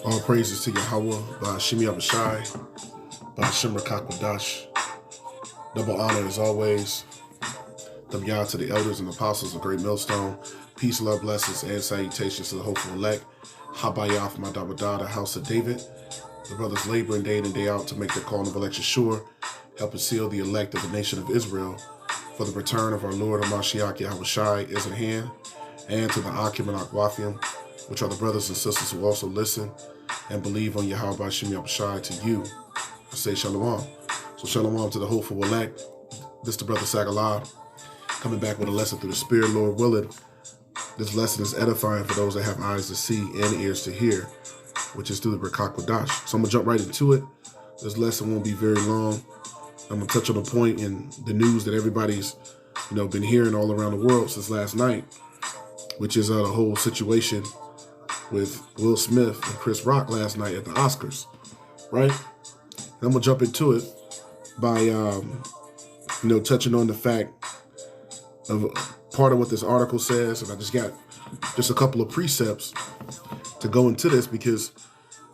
All praises to Yahweh, by Shimi Abishai, by Shimmer Kakwadash. Double honor as always. Double yah to the elders and apostles of Great Millstone. Peace, love, blessings, and salutations to the hopeful elect. Habayah from my Dabadah, the house of David. The brothers laboring day in and day out to make their calling of election sure, helping seal the elect of the nation of Israel. For the return of our Lord Hamashiach Yahushai is at hand, and to the Akim and Akwathium, which are the brothers and sisters who also listen and believe on Yahweh Shemi Abishai. To you, I say Shalom. So Shalom to the hopeful elect. This the brother Sagalah, coming back with a lesson through the Spirit, Lord willing. This lesson is edifying for those that have eyes to see and ears to hear, which is through the Rakak Wadash. So I'm gonna jump right into it. This lesson won't be very long. I'm gonna touch on a point in the news that everybody's, been hearing all around the world since last night, which is the whole situation with Will Smith and Chris Rock last night at the Oscars, right? And I'm gonna jump into it by, touching on the fact of part of what this article says, and I just got just a couple of precepts to go into this because,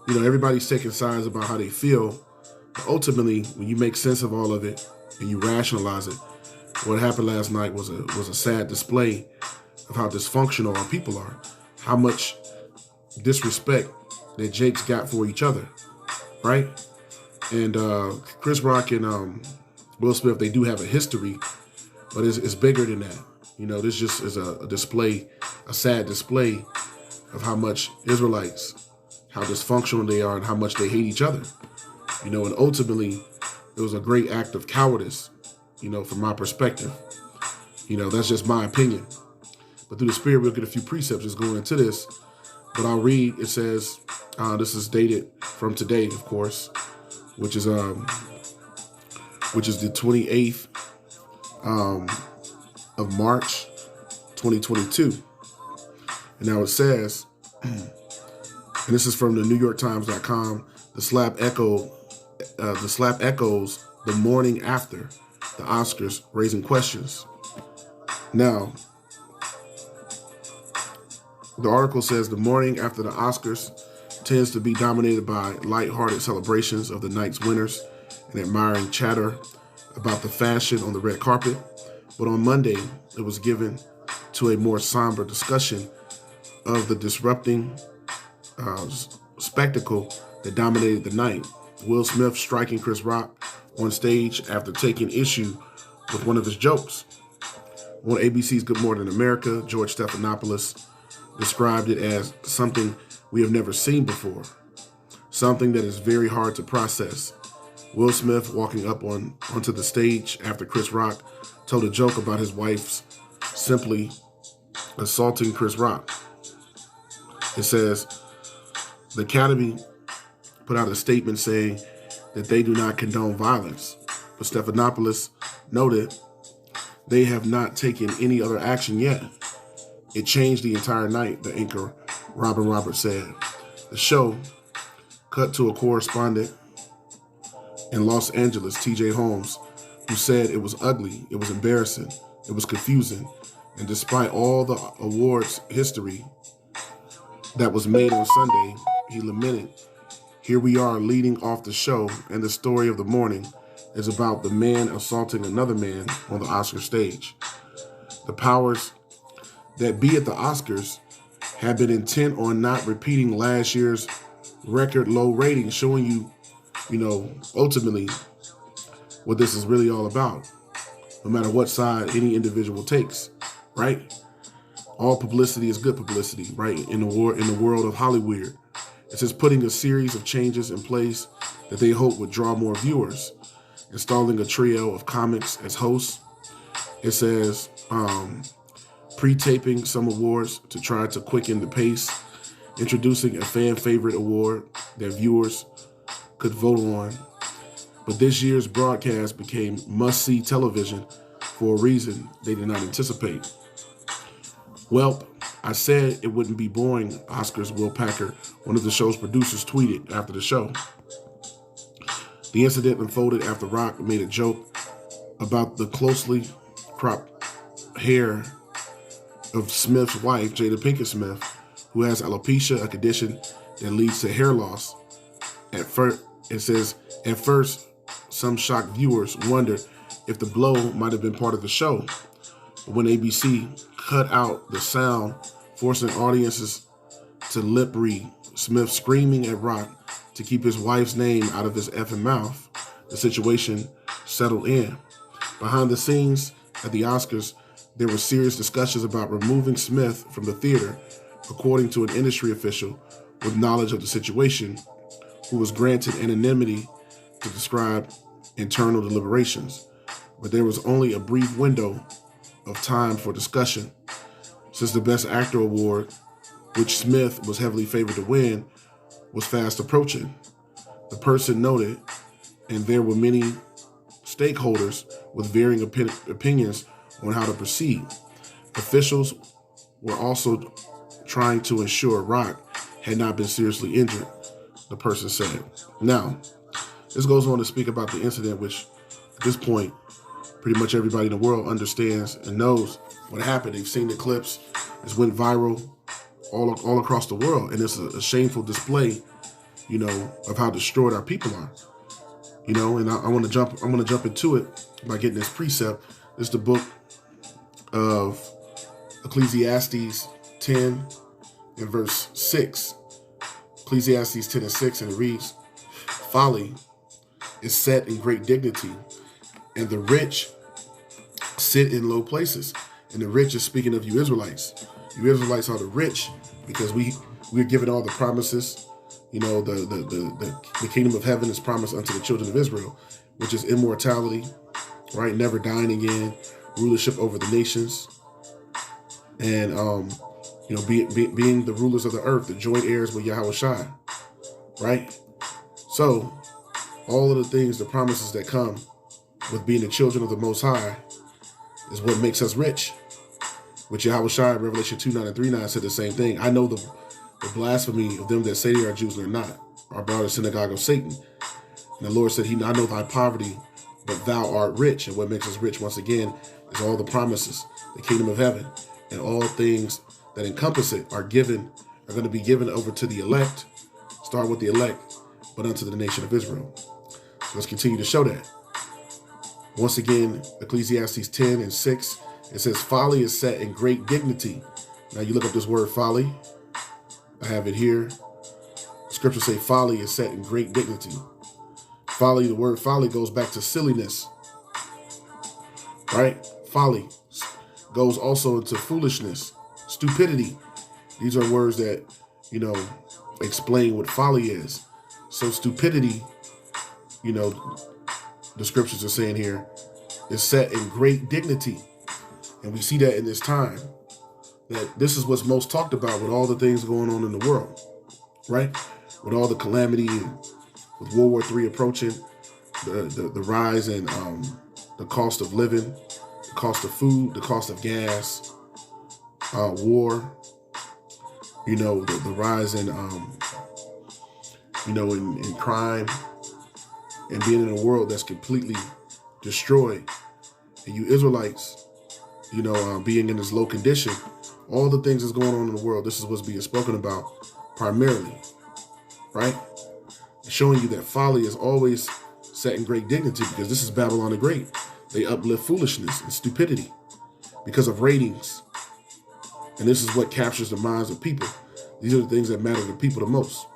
everybody's taking sides about how they feel. But ultimately, when you make sense of all of it and you rationalize it, what happened last night was a sad display of how dysfunctional our people are, how much disrespect that Jake's got for each other, right? And Chris Rock and Will Smith, they do have a history, but it's bigger than that. This just is a display, a sad display of how much Israelites, how dysfunctional they are and how much they hate each other. And ultimately, it was a great act of cowardice, from my perspective. That's just my opinion. But through the Spirit, we'll get a few precepts just going into this. But I'll read, it says, this is dated from today, of course, which is the 28th of March, 2022. And now it says, and this is from the NewYorkTimes.com, the slap echoes the morning after the Oscars, raising questions. Now, the article says the morning after the Oscars tends to be dominated by lighthearted celebrations of the night's winners and admiring chatter about the fashion on the red carpet. But on Monday, it was given to a more somber discussion of the disrupting spectacle that dominated the night. Will Smith striking Chris Rock on stage after taking issue with one of his jokes. On ABC's Good Morning America, George Stephanopoulos described it as something we have never seen before, something that is very hard to process. Will Smith walking up onto the stage after Chris Rock told a joke about his wife's simply assaulting Chris Rock. It says, the Academy put out a statement saying that they do not condone violence, but Stephanopoulos noted they have not taken any other action yet. It changed the entire night, the anchor Robin Roberts said. The show cut to a correspondent in Los Angeles, TJ Holmes, who said it was ugly, it was embarrassing, it was confusing, and despite all the awards history that was made on Sunday, he lamented, here we are leading off the show, and the story of the morning is about the man assaulting another man on the Oscar stage. The powers that be at the Oscars have been intent on not repeating last year's record low rating, showing you, ultimately what this is really all about, no matter what side any individual takes, right? All publicity is good publicity, right? In the world of Hollywood. It says putting a series of changes in place that they hope would draw more viewers, installing a trio of comics as hosts. It says pre-taping some awards to try to quicken the pace, introducing a fan favorite award that viewers could vote on. But this year's broadcast became must-see television for a reason they did not anticipate. Well, I said it wouldn't be boring, Oscars Will Packer, one of the show's producers, tweeted after the show. The incident unfolded after Rock made a joke about the closely cropped hair of Smith's wife, Jada Pinkett Smith, who has alopecia, a condition that leads to hair loss. At first, it says, at first, some shocked viewers wondered if the blow might have been part of the show. But when ABC cut out the sound, forcing audiences to lip read Smith screaming at Rock to keep his wife's name out of his effing mouth, the situation settled in. Behind the scenes at the Oscars, there were serious discussions about removing Smith from the theater, according to an industry official with knowledge of the situation, who was granted anonymity to describe internal deliberations. But there was only a brief window of time for discussion, since the Best Actor award, which Smith was heavily favored to win, was fast approaching. The person noted, and there were many stakeholders with varying opinions on how to proceed. Officials were also trying to ensure Rock had not been seriously injured, the person said. Now, this goes on to speak about the incident, which at this point, pretty much everybody in the world understands and knows what happened. They've seen the clips. It's went viral all across the world, and it's a shameful display, of how destroyed our people are. And I'm gonna jump into it by getting this precept. This is the book of Ecclesiastes 10 and verse 6. Ecclesiastes 10 and 6, and it reads, "Folly is set in great dignity, and the rich sit in low places." And the rich is speaking of you Israelites. You Israelites are the rich because we're given all the promises. The kingdom of heaven is promised unto the children of Israel, which is immortality, right? Never dying again, rulership over the nations, and being the rulers of the earth, the joint heirs with Yahweh Shai, right? So all of the things, the promises that come with being the children of the Most High is what makes us rich. Which Yahweh Shai, Revelation 2:9 and 3:9 said the same thing. "I know the blasphemy of them that say they are Jews and are not, are about the synagogue of Satan." And the Lord said, "I know thy poverty, but thou art rich." And what makes us rich, once again, is all the promises, the kingdom of heaven, and all things that encompass it are going to be given over to the elect. Start with the elect, but unto the nation of Israel. So let's continue to show that. Once again, Ecclesiastes 10 and 6, it says, "Folly is set in great dignity." Now you look up this word folly. I have it here. Scriptures say folly is set in great dignity. Folly, the word folly goes back to silliness, right? Folly goes also into foolishness, stupidity. These are words that, explain what folly is. So stupidity, the scriptures are saying here, is set in great dignity. And we see that in this time, that this is what's most talked about with all the things going on in the world, right? With all the calamity, and with World War III approaching, the rise in the cost of living, the cost of food, the cost of gas, war, the rise in, in crime, and being in a world that's completely destroyed. And you Israelites, being in this low condition, all the things that's going on in the world, this is what's being spoken about primarily, right? Showing you that folly is always set in great dignity, because this is Babylon the Great. They uplift foolishness and stupidity because of ratings. And this is what captures the minds of people. These are the things that matter to people the most.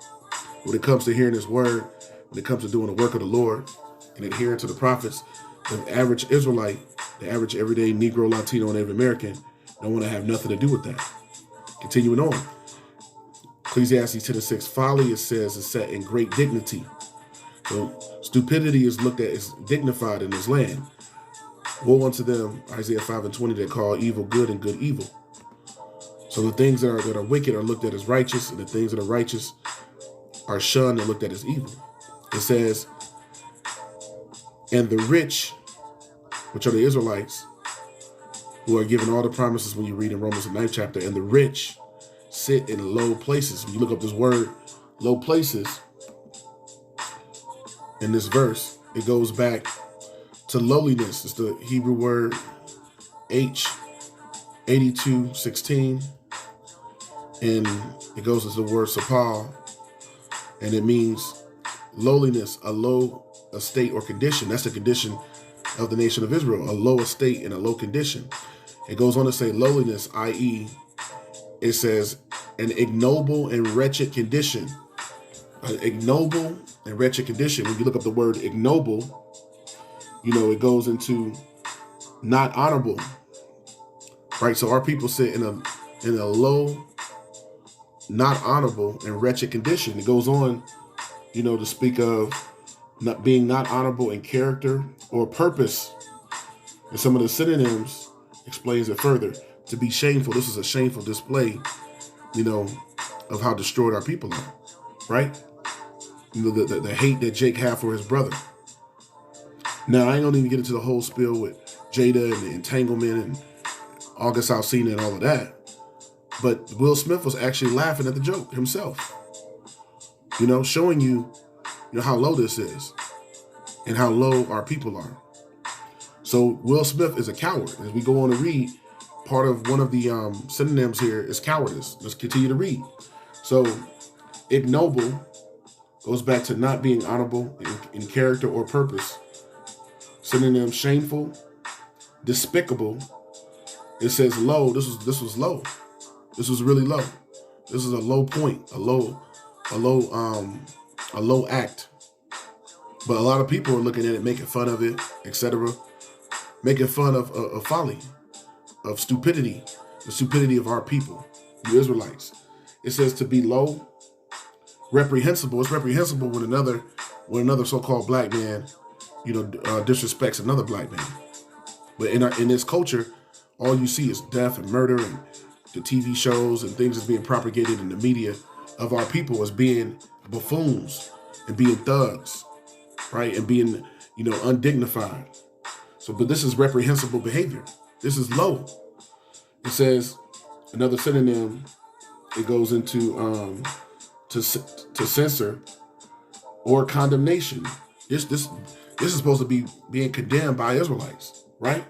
When it comes to hearing his word, when it comes to doing the work of the Lord and adhering to the prophets, the average Israelite, the average everyday Negro, Latino, and Native American don't want to have nothing to do with that. Continuing on. Ecclesiastes 10 and 6, "Folly," it says, "is set in great dignity." So stupidity is looked at as dignified in this land. "Woe unto them," Isaiah 5 and 20, "that call evil good and good evil." So the things that are wicked are looked at as righteous, and the things that are righteous are shunned and looked at as evil. It says, "And the rich," which are the Israelites, who are given all the promises when you read in Romans the 9th chapter, "and the rich sit in low places." When you look up this word, low places, in this verse, it goes back to lowliness. It's the Hebrew word H82:16, and it goes as the word sapal, And it means lowliness, a low estate or condition. That's the condition of the nation of Israel, a low estate and a low condition. It goes on to say lowliness, i.e., it says an ignoble and wretched condition. An ignoble and wretched condition. When you look up the word ignoble, it goes into not honorable, right? So our people sit in a low, not honorable and wretched condition. It goes on, to speak of not honorable in character or purpose. And some of the synonyms explains it further. To be shameful, this is a shameful display, of how destroyed our people are, right? The hate that Jake had for his brother. Now, I ain't gonna even get into the whole spiel with Jada and the entanglement and August Alsina and all of that. But Will Smith was actually laughing at the joke himself. Showing you, how low this is and how low our people are. So Will Smith is a coward. As we go on to read, part of one of the synonyms here is cowardice. Let's continue to read. So ignoble goes back to not being honorable in character or purpose. Synonym shameful, despicable. It says low. This was low. This was really low. This is a low point, a low act. But a lot of people are looking at it, making fun of it, etc. Making fun of folly, of stupidity, the stupidity of our people, you Israelites. It says to be low, reprehensible. It's reprehensible when another so-called black man, disrespects another black man. But in this culture, all you see is death and murder, and the TV shows and things that's being propagated in the media of our people as being buffoons and being thugs, right? And being, undignified. So, but this is reprehensible behavior. This is low. It says another synonym. It goes into to censor or condemnation. This is supposed to be being condemned by Israelites, right?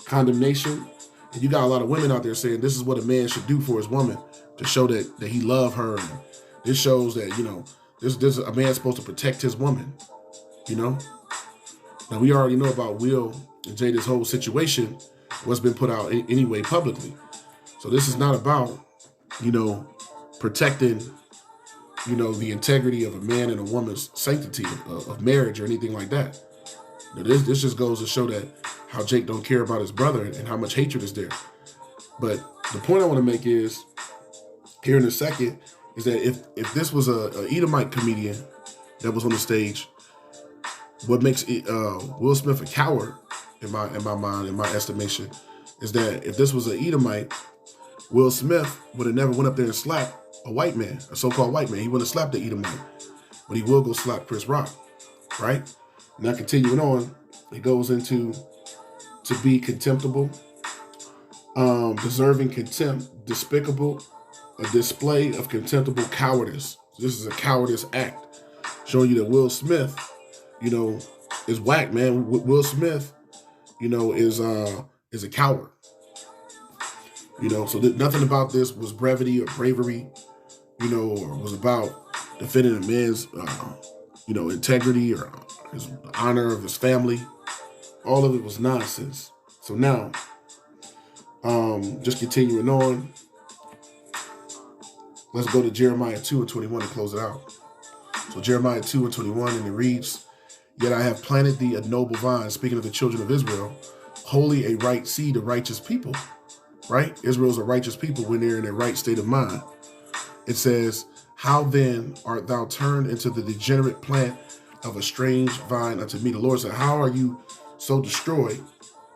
Condemnation. And you got a lot of women out there saying this is what a man should do for his woman to show that he love her. And this shows that, this a man's supposed to protect his woman, Now we already know about Will and Jada's whole situation, what's been put out anyway publicly. So this is not about, protecting, the integrity of a man and a woman's sanctity of marriage or anything like that. This just goes to show that how Jake don't care about his brother and how much hatred is there. But the point I want to make is, here in a second, is that if this was a Edomite comedian that was on the stage, what makes Will Smith a coward in my mind, in my estimation, is that if this was an Edomite, Will Smith would have never went up there and slapped a white man, a so-called white man. He wouldn't have slapped the Edomite, but he will go slap Chris Rock, right? Now continuing on, it goes into to be contemptible, deserving contempt, despicable, a display of contemptible cowardice. This is a cowardice act, showing you that Will Smith, is whack, man. Will Smith, is a coward. So nothing about this was brevity or bravery, or was about defending a man's, integrity or his honor of his family. All of it was nonsense. So now, just continuing on, let's go to Jeremiah 2:21 to close it out. So Jeremiah 2:21, and it reads, "Yet I have planted thee a noble vine," speaking of the children of Israel, "holy, a right seed, a righteous people." Right? Israel's a righteous people when they're in a right state of mind. It says, "How then art thou turned into the degenerate plant of a strange vine unto me?" The Lord said, how are you so destroyed,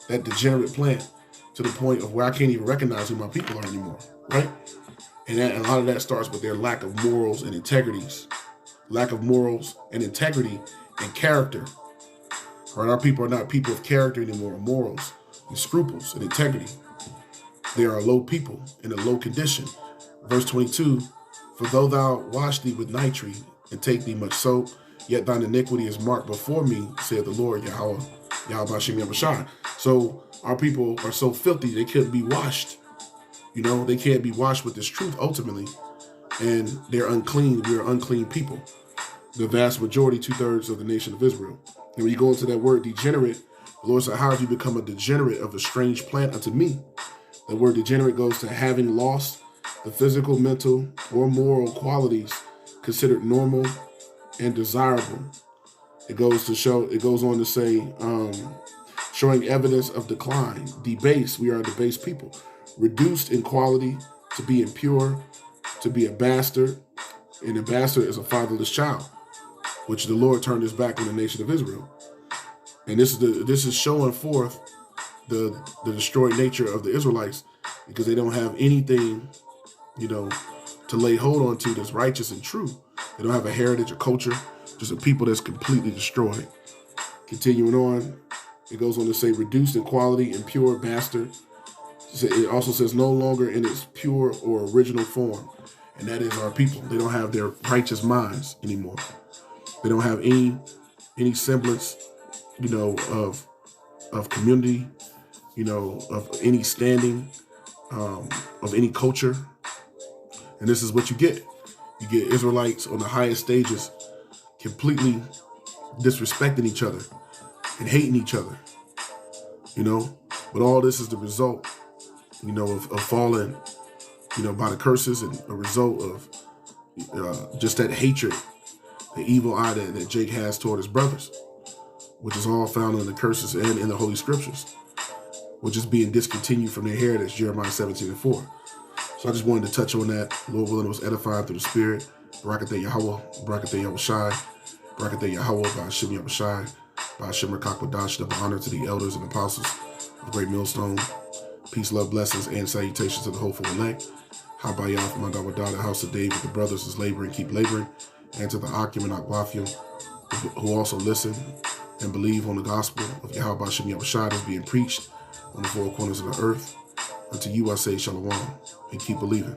that degenerate plant, to the point of where I can't even recognize who my people are anymore, right? And a lot of that starts with their lack of morals and integrities. Lack of morals and integrity and character. Right? Our people are not people of character anymore, morals and scruples and integrity. They are a low people in a low condition. Verse 22, "For though thou wash thee with nitrate and take thee much soap, yet thine iniquity is marked before me, saith the Lord, Yahweh Bashim Yahushai." So our people are so filthy, they couldn't be washed. They can't be washed with this truth ultimately. And they're unclean. We are unclean people. the vast majority, 2/3 of the nation of Israel. And when you go into that word degenerate, the Lord said, how have you become a degenerate of a strange plant unto me? The word degenerate goes to having lost the physical, mental, or moral qualities considered normal and desirable. It goes on to say, showing evidence of decline. Debased, we are a debased people. Reduced in quality, to be impure, to be a bastard. And a bastard is a fatherless child, which the Lord turned his back on the nation of Israel. And this is showing forth the destroyed nature of the Israelites, because they don't have anything, to lay hold on to that's righteous and true. They don't have a heritage or culture, just a people that's completely destroyed. Continuing on, it goes on to say reduced in quality, impure, bastard. It also says no longer in its pure or original form. And that is our people. They don't have their righteous minds anymore. They don't have any semblance, of community, of any standing, of any culture. And this is what you get. You get Israelites on the highest stages completely disrespecting each other and hating each other, But all this is the result, of falling, by the curses, and a result of just that hatred, the evil eye that Jake has toward his brothers, which is all found in the curses and in the Holy Scriptures, which is being discontinued from their heritage, Jeremiah 17:4. So I just wanted to touch on that. Lord willing, it was edified through the Spirit. Barakateh Yahweh, Barakateh Yahushai, Barakateh Yahweh, Ba'ashim Yahushai, Ba'ashim Rakakwadash, double honor to the elders and apostles of Great Millstone. Peace, love, blessings, and salutations to the hopeful elect. Habayah from Adawadah, the house of David, the brothers is laboring, keep laboring. And to the Akim and Akwafim, who also listen and believe on the gospel of Yahweh Ba'ashim Yahushai that's being preached on the four corners of the earth. Unto you I say shalom, and keep believing.